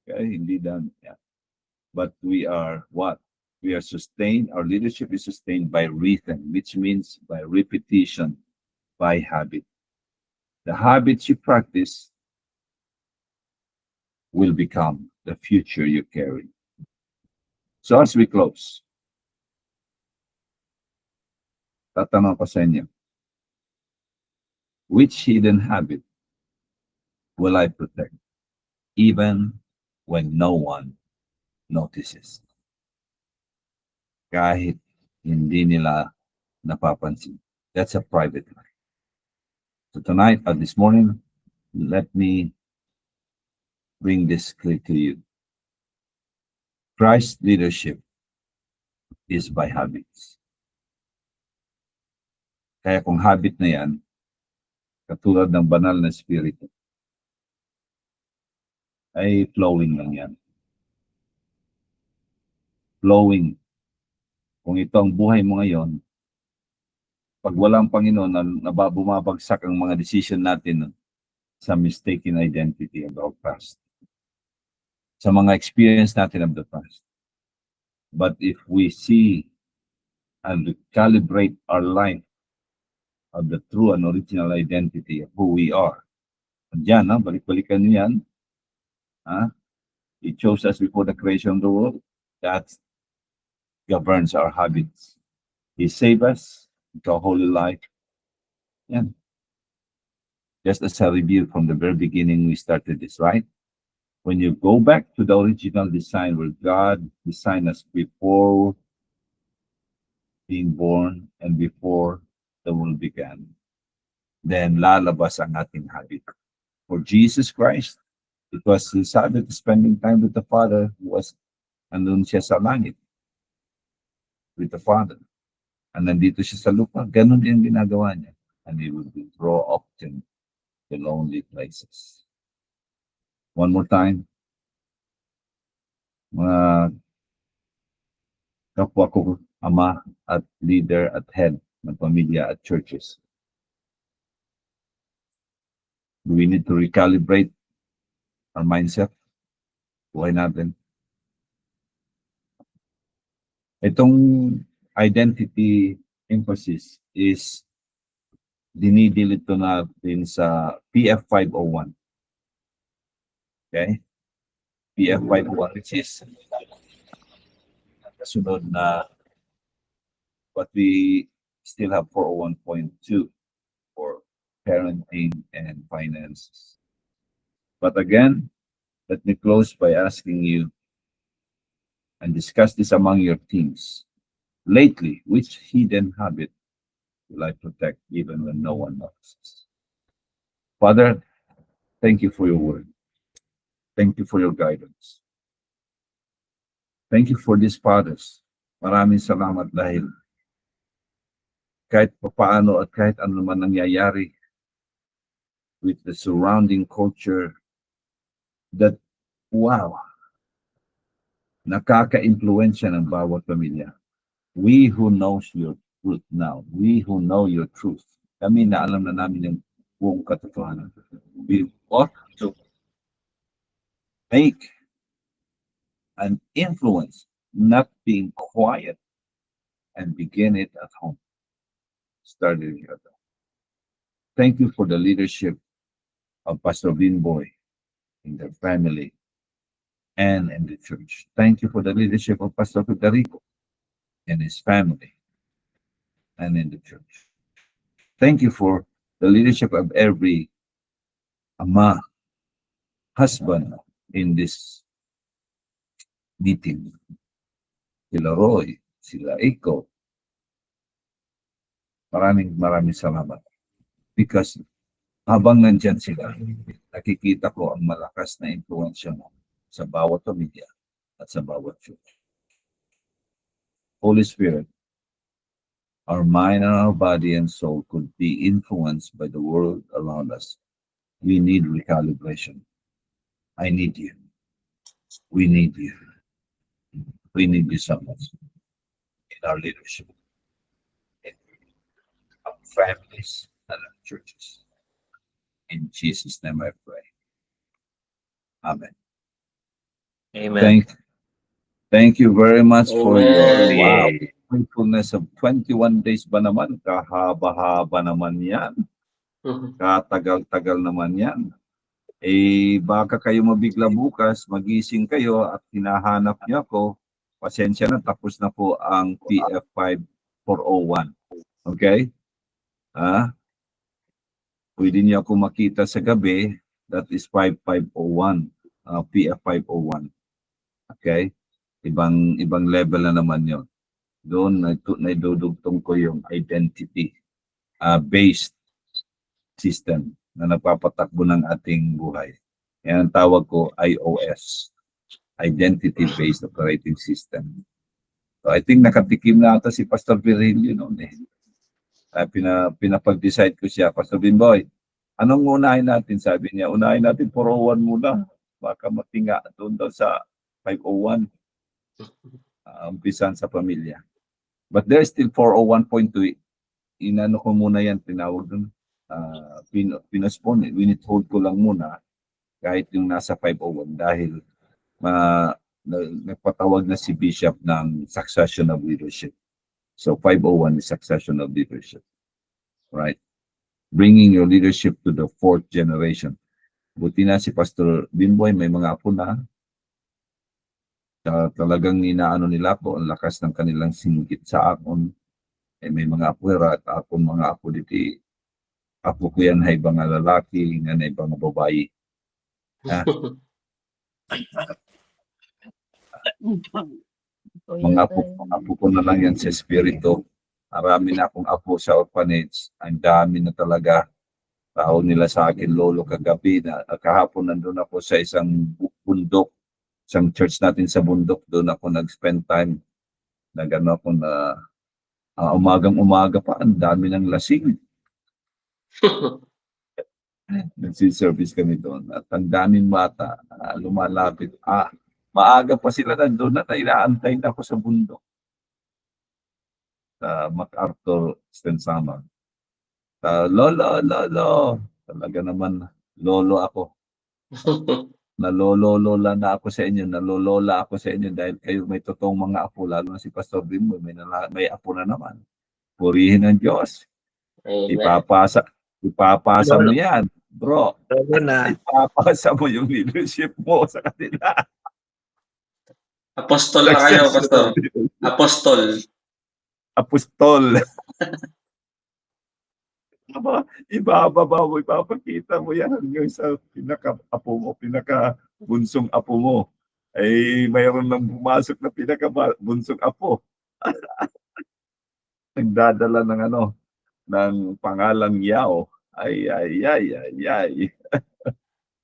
Okay, hindi done. Yeah. But we are what? We are sustained. Our leadership is sustained by rhythm, which means by repetition, by habit. The habits you practice will become the future you carry. So as we close, tatanong ko sa inyo, which hidden habit will I protect even when no one notices? Kahit hindi nila napapansin. That's a private life. So tonight or this morning, let me bring this clear to you. Christ's leadership is by habits. Kaya kung habit na yan, katulad ng banal na spirito, ay flowing lang yan. Flowing. Kung ito ang buhay mo ngayon, pag walang Panginoon, bumabagsak ang mga decision natin sa mistaken identity of our past. Sa mga experience natin of the past. But if we see and recalibrate our life of the true and original identity of who we are. Diyan, balik-balikan niyo yan. He chose us before the creation of the world. That governs our habits. He saved us into a holy life. Yan. Just as a review from the very beginning, we started this, right? When you go back to the original design where God designed us before being born and before the world began, then lalabas ang ating habit. For Jesus Christ, it was his habit spending time with the Father who was andun siya sa langit with the Father. And nandito siya sa lupa, ganun din ginagawa niya. And he would withdraw often to lonely places. One more time. Mga kapwa ko ama at leader at head ng pamilya at churches. Do we need to recalibrate our mindset? Buhay natin. Itong identity emphasis is dinidilito natin sa PF 501. Okay? PF 501, which is kasunod na but we still have 401.2 for parenting and finances. But again, let me close by asking you and discuss this among your teams. Lately, which hidden habit will I protect even when no one notices? Father, thank you for your word. Thank you for your guidance. Thank you for these fathers. Maraming salamat dahil kahit papaano at kahit ano man nangyayari with the surrounding culture, that, wow, nakaka-impluensya ng bawat pamilya. We who knows your truth now, we who know your truth, kami na alam na namin yung buong katotohanan. We ought to make an influence, not being quiet, and begin it at home. Started here. Thank you for the leadership of Pastor Binboy in their family and in the church. Thank you for the leadership of Pastor Federico and his family and in the church. Thank you for the leadership of every ama, husband in this meeting. Sila Roy, sila Iko. Maraming salamat. Because habang nandyan sila, nakikita ko ang malakas na influensya mo sa bawat pamilya at sa bawat church. Holy Spirit, our mind and our body and soul could be influenced by the world around us. We need recalibration. I need you. We need you. We need you so much in our leadership, in our families and our churches. In Jesus' name I pray. Amen. Amen. Thank you very much for your Amen. faithfulness of 21 days ba naman? Kahaba-haba naman yan. Katagal-tagal naman yan. Eh, baka kayo mabigla bukas, magising kayo at hinahanap niyo ako. Pasensya na, tapos na po ang PF 5401. Okay? Pwede niyo ako makita sa gabi, that is 5501, PF 501. Okay? Ibang level na naman yon. Doon naidudugtong ko yung identity based system na nagpapatakbo ng ating buhay. Yan ang tawag ko IOS, Identity Based Operating System. So I think nakatikim na ata si Pastor Virilio noon eh. Pinapag-decide ko siya, Pastor Binboy, anong unahin natin? Sabi niya, unahin natin 401 muna. Baka matinga doon daw sa 501. Umpisan sa pamilya. But there's still 401.2. Inano ko muna yan, tinawag doon. Pinaspone. Winithhold ko lang muna kahit yung nasa 501 dahil nagpatawag na si Bishop ng succession of leadership. So 501 is succession of leadership. Right? Bringing your leadership to the 4th generation. Buti na si Pastor Binboy, may mga apo na. Talagang inaano nila po, ang lakas ng kanilang singgit sa akon. Eh, may mga apuera at akong mga apo diti. Apo ko yan ay ibang lalaki, nga na ibang babae. Mga apo ko na lang yan sa espiritu. Marami na akong apo sa orphanage. Ang dami na talaga. Tao nila sa akin, lolo, kagabi na kahapon nandun ako sa isang bundok, isang church natin sa bundok, doon ako nag-spend time. Nagano ako na umagang-umaga pa, ang dami ng lasing. Nagsiservice kami doon. At ang daming bata, lumalapit. Maaga pa sila nandun na inaantay na ako sa bundok. MacArthur Stensama. Lolo, talaga naman, lolo ako. Nalolola na ako sa inyo, nalolola ako sa inyo dahil kayo may totoong mga apo, lalo na si Pastor Bimbo, may apo na naman. Purihin ang Diyos. Amen. Ipapasa mo yan, bro. Lalo na. Ipapasa mo yung leadership mo sa kanila. Apostol na kayo, Pastor. Apostol. Apostol. Ibababa mo, ipapakita mo yan hanggang sa pinaka-apo mo, pinaka-bunsong apo mo. Ay mayroon nang pumasok na pinaka-bunsong apo. Nagdadala ng pangalang Yao. Ay.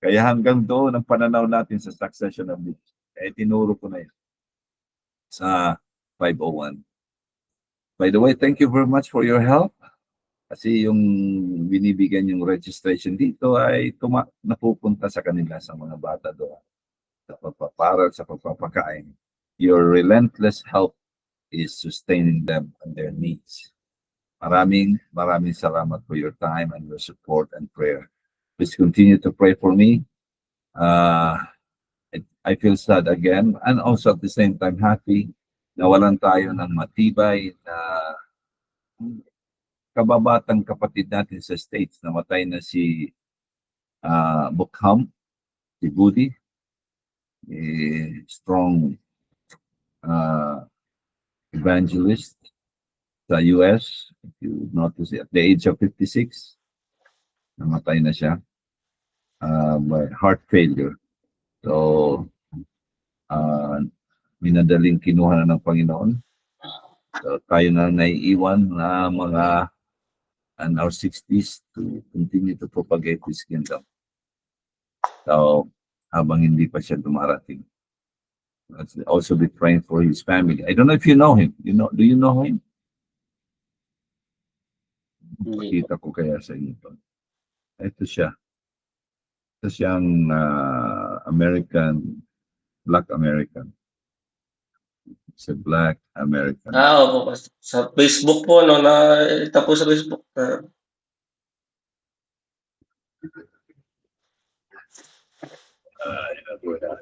Kaya hanggang doon ang pananaw natin sa succession of leaders. Tinuro ko na yan sa 501. By the way, thank you very much for your help. Kasi yung binibigyan yung registration dito ay napupunta sa kanila, sa mga bata doon. Sa pagpaparal, sa pagpapakain. Your relentless help is sustaining them and their needs. Maraming salamat for your time and your support and prayer. Please continue to pray for me. I feel sad again and also at the same time happy. Nawalan tayo ng matibay na kababatang kapatid natin sa States. Namatay na si Bukham, si Budi, strong evangelist sa US. If you notice, at the age of 56, namatay na siya by heart failure. So, minadaling kinuha na ng Panginoon. So, tayo na naiiwan na mga in our 60s to continue to propagate His kingdom. So, habang hindi pa siya dumarating. Let's also be praying for his family. I don't know if you know him. Do you know him? Pakita ko kaya sa inyo. Ito siya. Ito siyang Black American. It's a Black American. Opo. Sa Facebook po, nakita po sa Facebook.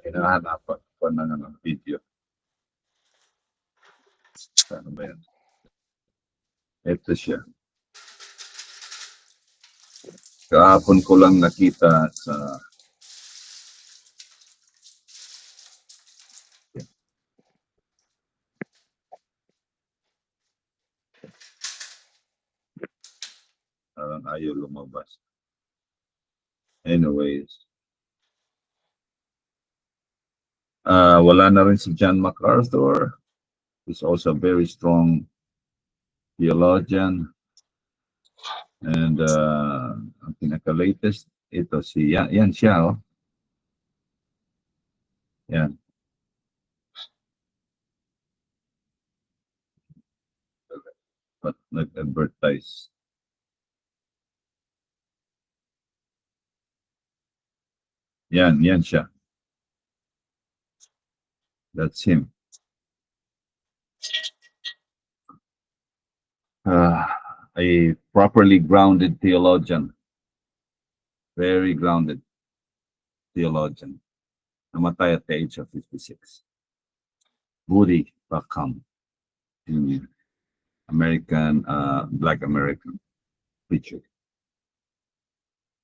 Hinahanapan ko na ng video. Ano ba yan? Ito siya. Kahapon ko lang nakita sa ayaw lumabas. Anyways. Wala na rin si John MacArthur. He's also a very strong theologian. And ang pinaka-latest, ito si, yan siya, oh. Yan. But nag-advertise. Yan siya. That's him. A properly grounded theologian. Very grounded theologian. Namatay at the age of 56. Budi Bukham, American, Black American preacher.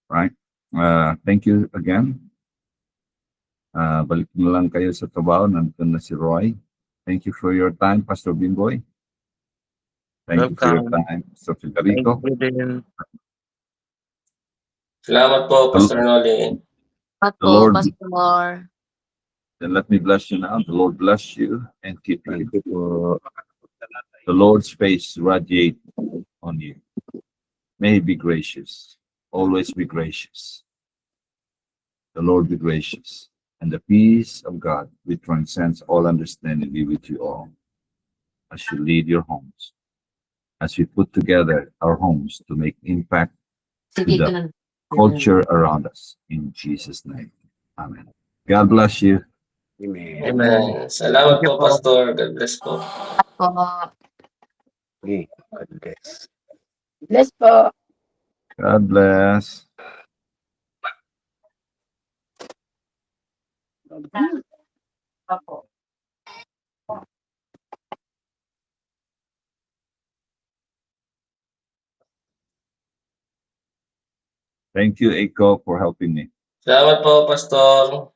Right? Thank you again. Balik na lang kayo sa trabaho. Nandun na si Roy. Thank you for your time, Pastor Bimboy. Thank you for your time, Pastor Federico. Salamat po, Pastor Noli. The Lord, Pastor. then let me bless you now. The Lord bless you and keep you. The Lord's face radiate on you. May He be gracious. Always be gracious. The Lord be gracious. And the peace of God, which transcends all understanding, be with you all as you lead your homes, as we put together our homes to make impact to the culture around us. In Jesus' name. Amen. God bless you. Amen. Amen. Salamat po, Pastor. God bless po. Po. Okay, God bless. Bless po. God bless. Opo. Thank you, Eiko, for helping me. Salamat po, Pastor.